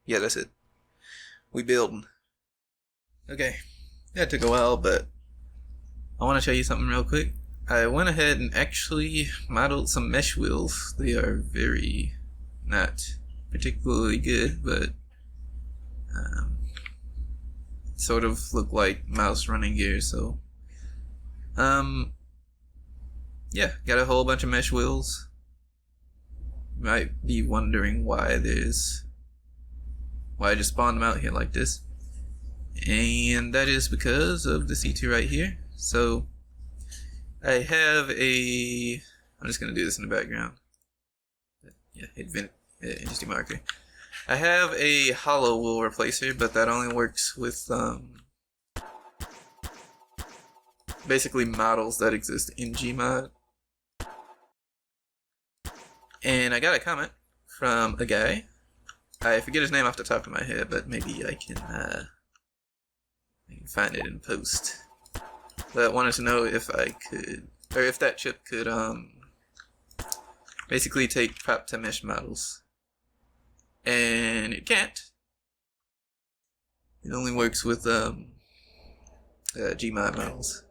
Yeah, that's it. We building. Okay, that took a while, but I want to show you something real quick. I went ahead and actually modeled some mesh wheels. They are very not particularly good, but sort of look like mouse running gear. So, yeah, got a whole bunch of mesh wheels. You might be wondering why I just spawned them out here like this, and that is because of the C2 right here. So I have I'm just gonna do this in the background. Yeah, industry marker. I have a hollow wheel replacer, but that only works with basically models that exist in GMOD. And I got a comment from a guy. I forget his name off the top of my head, but maybe I can find it in post. But wanted to know if I could, or if that chip could basically take prop to mesh models. And it can't. It only works with GMOD models.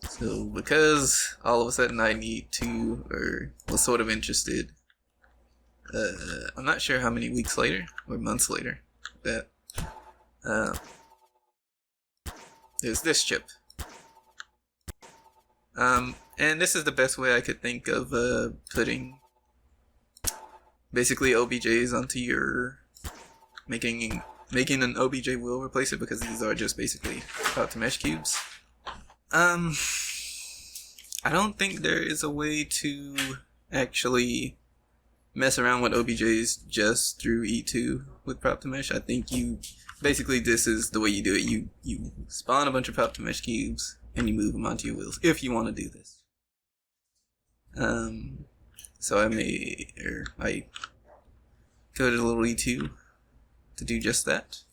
So because all of a sudden I need to, or was sort of interested, I'm not sure how many weeks later or months later that there's this chip. And this is the best way I could think of putting basically OBJs onto your making an OBJ wheel replacer, because these are just basically prop to mesh cubes. I don't think there is a way to actually mess around with OBJs just through E2 with prop to mesh. I think basically this is the way you do it. You spawn a bunch of prop to mesh cubes and you move them onto your wheels if you want to do this. So I coded a little E2 to do just that.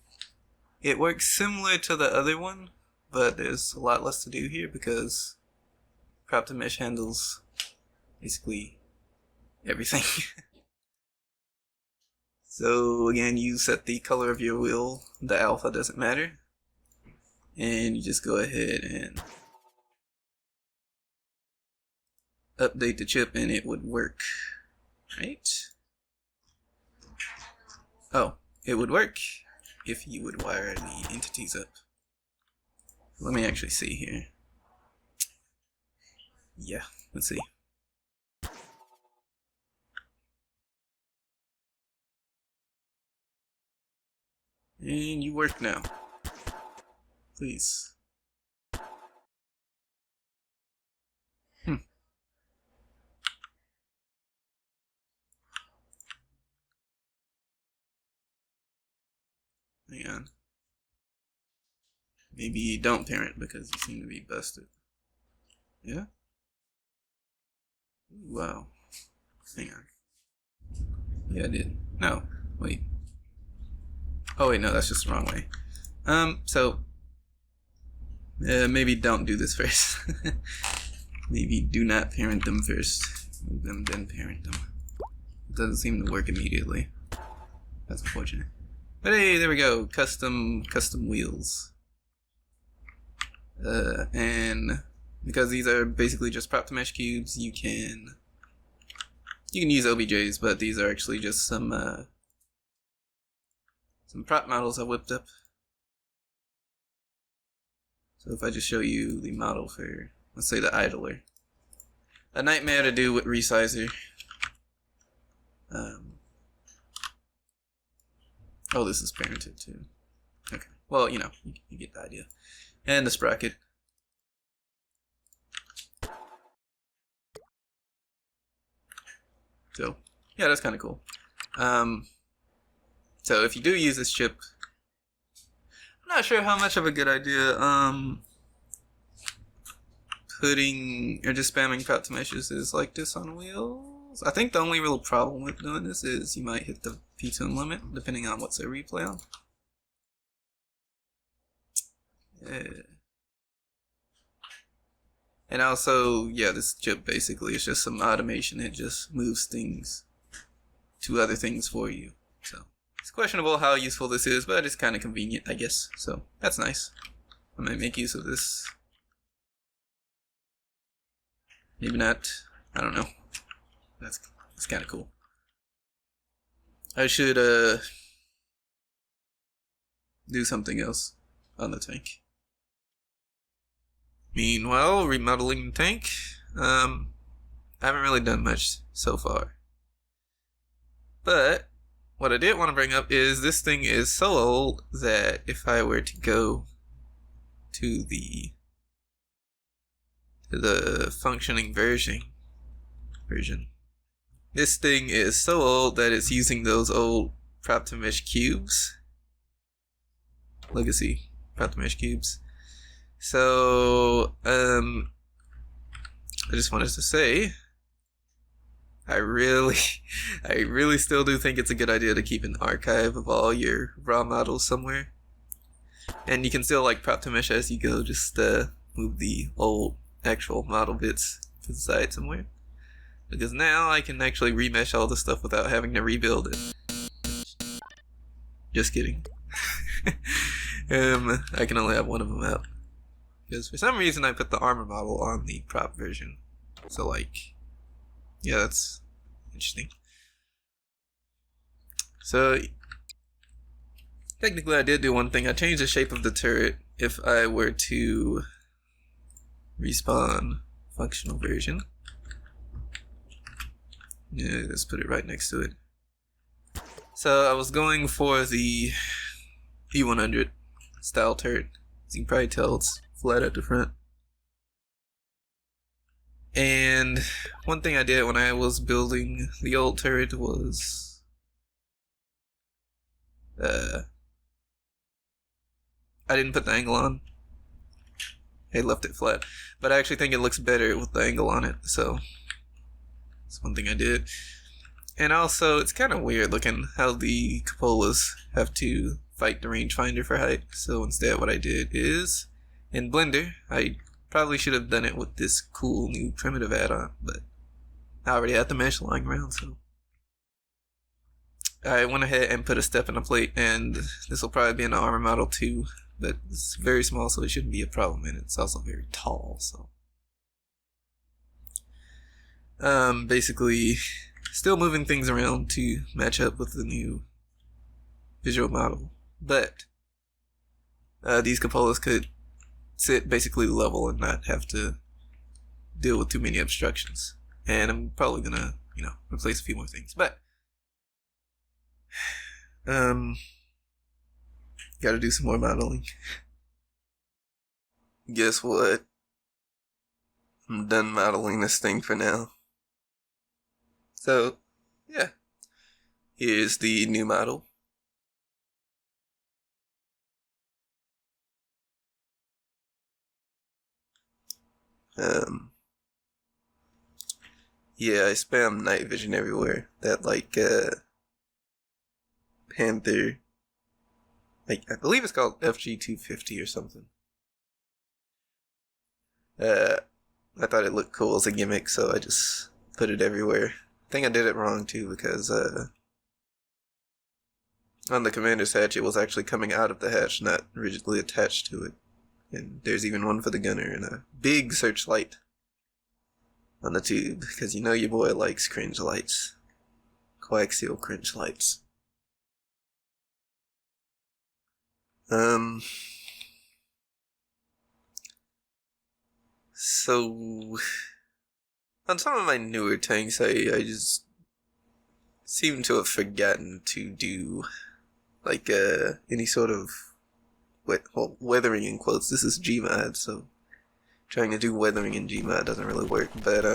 It works similar to the other one, but there's a lot less to do here because prop to mesh handles basically everything. So again, you set the color of your wheel, the alpha doesn't matter, and you just go ahead and update the chip and it would work, right? Oh, it would work if you would wire the entities up. Let me actually see here. Yeah, let's see. And you work now. Please. Hang on. Maybe don't parent because you seem to be busted. Yeah? Wow. Hang on. Yeah, I did. No. Wait. Oh wait, no, that's just the wrong way. So maybe don't do this first. Maybe do not parent them first. Move them, then parent them. It doesn't seem to work immediately. That's unfortunate. But hey, there we go. Custom wheels. And because these are basically just prop to mesh cubes, you can use OBJs, but these are actually just some prop models I whipped up. So if I just show you the model for, let's say, the idler. A nightmare to do with resizer. Oh, this is parented too. Okay. Well, you know, you get the idea. And the sprocket. So, yeah, that's kind of cool. So if you do use this chip, I'm not sure how much of a good idea putting or just spamming prop to meshes is like this on wheels. I think the only real problem with doing this is you might hit the p-tune limit depending on what's a replay on. Yeah. And also, yeah, this chip basically is just some automation. It just moves things to other things for you. So It's questionable how useful this is, but it's kind of convenient, I guess. So that's nice. I might make use of this. Maybe not. I don't know. That's kind of cool. I should do something else on the tank. Meanwhile, remodeling the tank. I haven't really done much so far. But what I did want to bring up is this thing is so old that if I were to go to the functioning version, this thing is so old that it's using those old prop to mesh cubes, legacy prop to mesh cubes. So I just wanted to say, I really still do think it's a good idea to keep an archive of all your raw models somewhere. And you can still like prop to mesh as you go, just move the old actual model bits to the side somewhere. Because now I can actually remesh all the stuff without having to rebuild it. Just kidding. I can only have one of them out. Because for some reason I put the armor model on the prop version. So like, yeah, that's interesting. So technically I did do one thing. I changed the shape of the turret if I were to respawn functional version. Yeah, let's put it right next to it. So I was going for the E100 style turret. As you can probably tell, it's flat at the front. And one thing I did when I was building the old turret was I didn't put the angle on. I left it flat. But I actually think it looks better with the angle on it, so that's one thing I did. And also, it's kind of weird looking how the cupolas have to fight the rangefinder for height. So instead what I did is, in Blender, I probably should have done it with this cool new primitive add-on, but I already had the mesh lying around, so I went ahead and put a step in a plate, and this will probably be an armor model too, but it's very small, so it shouldn't be a problem, and it's also very tall, so basically still moving things around to match up with the new visual model, but these cupolas could sit basically level and not have to deal with too many obstructions. And I'm probably gonna, replace a few more things. But gotta do some more modeling. Guess what? I'm done modeling this thing for now. So, yeah. Here's the new model. Yeah, I spam night vision everywhere. That Panther, I believe it's called FG250 or something. I thought it looked cool as a gimmick, so I just put it everywhere. I think I did it wrong too, because on the commander's hatch it was actually coming out of the hatch, not rigidly attached to it. And there's even one for the gunner and a big searchlight on the tube, because you know your boy likes cringe lights. Coaxial cringe lights. So on some of my newer tanks, I just seem to have forgotten to do any sort of weathering in quotes. This is GMOD, so trying to do weathering in GMOD doesn't really work. But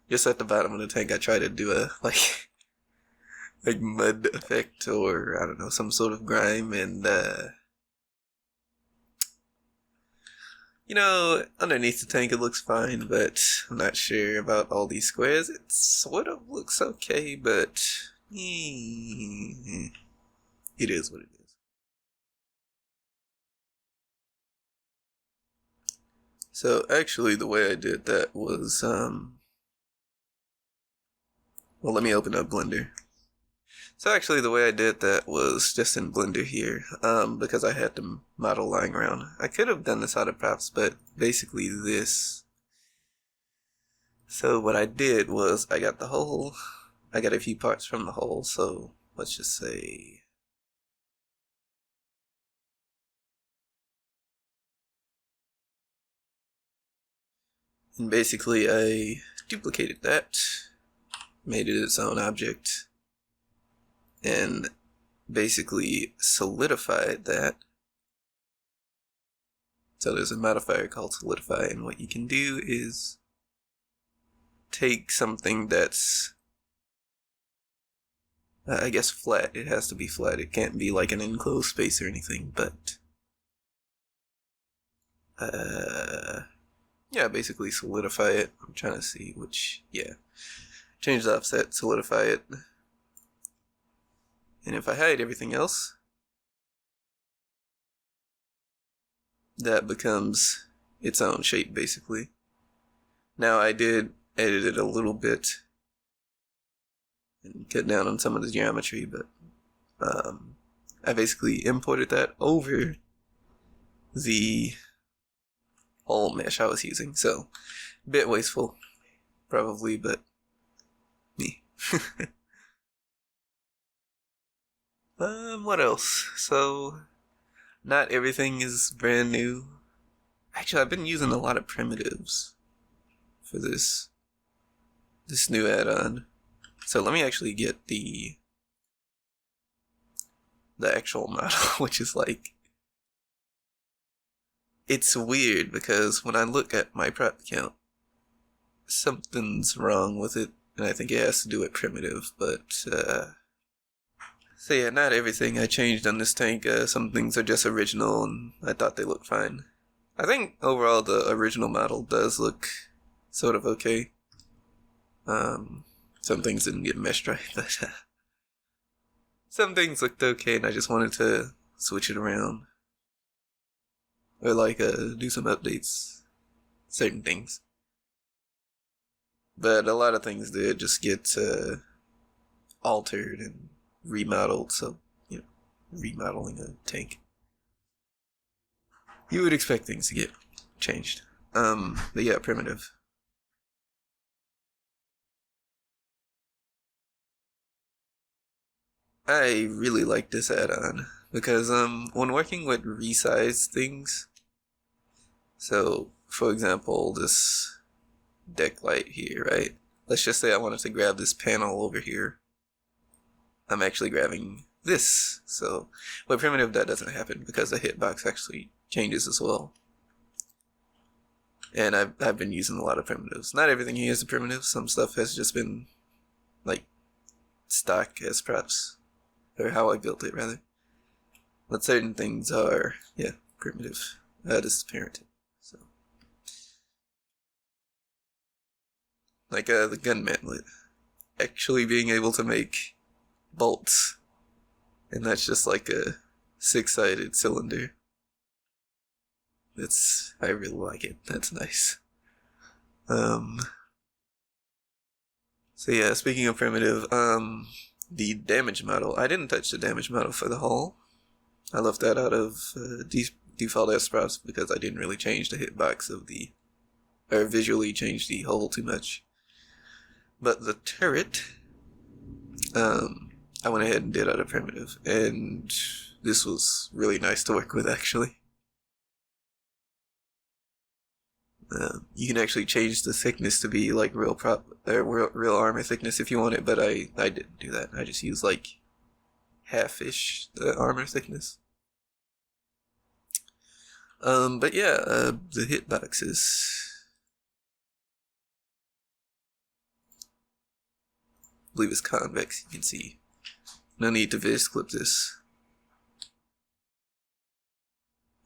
just at the bottom of the tank, I try to do a like mud effect, or I don't know, some sort of grime, and underneath the tank it looks fine, but I'm not sure about all these squares. It sort of looks okay, but it is what it is. So actually the way I did that was, well, let me open up Blender. So actually the way I did that was just in Blender here, because I had the model lying around. I could have done this out of props, but basically this. So what I did was I got the hole, I got a few parts from the hole, so let's just say and basically I duplicated that, made it its own object, and basically solidified that. So there's a modifier called solidify, and what you can do is take something that's I guess flat. It has to be flat. It can't be like an enclosed space or anything, but yeah, basically solidify it. I'm trying to see which, yeah. Change the offset, solidify it. And if I hide everything else, that becomes its own shape, basically. Now I did edit it a little bit and cut down on some of the geometry, but I basically imported that over the whole mesh I was using, so a bit wasteful, probably, but me. What else? So, not everything is brand new. Actually, I've been using a lot of primitives for this new add-on. So let me actually get the actual model, which is like, it's weird because when I look at my prop count, something's wrong with it, and I think it has to do with primitive, but so yeah, not everything I changed on this tank. Some things are just original, and I thought they looked fine. I think overall the original model does look sort of okay. Some things didn't get meshed right, but some things looked okay, and I just wanted to switch it around. Or like do some updates, certain things. But a lot of things did just get altered and remodeled, so, you know, remodeling a tank. You would expect things to get changed. But yeah, primitive. I really like this add-on because when working with resized things, so for example this deck light here, right? Let's just say I wanted to grab this panel over here. I'm actually grabbing this. So with primitive that doesn't happen because the hitbox actually changes as well. And I've been using a lot of primitives. Not everything here is a primitive. Some stuff has just been like stock as props. Or how I built it, rather. But certain things are, yeah, primitive. This is parented. So, like the gun mantlet. Actually being able to make bolts. And that's just like a 6-sided cylinder. I really like it. That's nice. So yeah, speaking of primitive, the damage model. I didn't touch the damage model for the hull. I left that out of default as props because I didn't really change the hitbox of or visually change the hull too much. But the turret, I went ahead and did out of primitive, and this was really nice to work with actually. You can actually change the thickness to be like real armor thickness if you want it, but I didn't do that. I just used like half-ish the armor thickness. But yeah, the hitbox is, I believe it's convex. You can see. No need to vis clip this.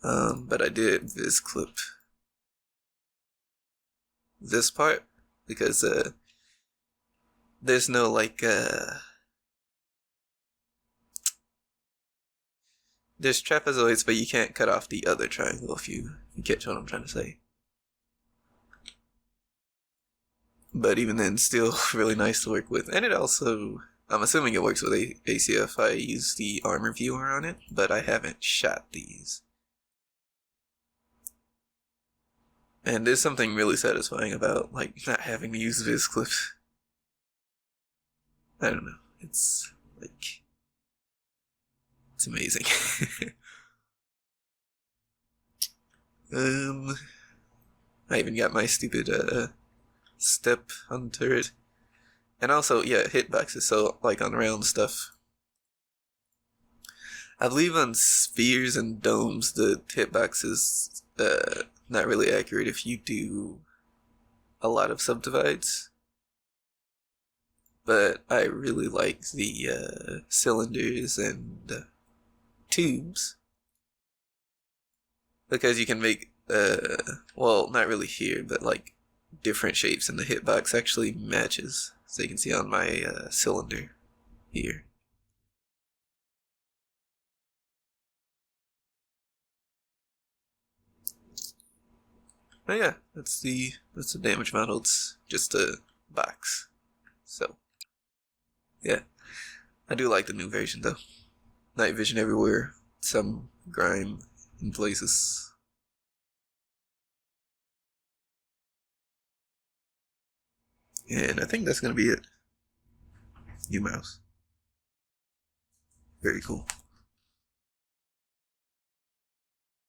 But I did vis clip this part because there's no like there's trapezoids, but you can't cut off the other triangle if you catch what I'm trying to say. But even then, still really nice to work with, and it also I'm assuming it works with ACF. I use the armor viewer on it, but I haven't shot these. And there's something really satisfying about like not having to use viz clips. I don't know. It's like it's amazing. I even got my stupid step on the turret. And also, yeah, hitboxes, so like on round stuff. I believe on spheres and domes the hitbox is not really accurate if you do a lot of subdivides. But I really like the cylinders and tubes. Because you can make, well, not really here, but like different shapes, and the hitbox actually matches. So you can see on my cylinder here. Oh yeah, that's the damage model. It's just a box. So yeah, I do like the new version though. Night vision everywhere. Some grime in places. And I think that's gonna be it. New mouse. Very cool.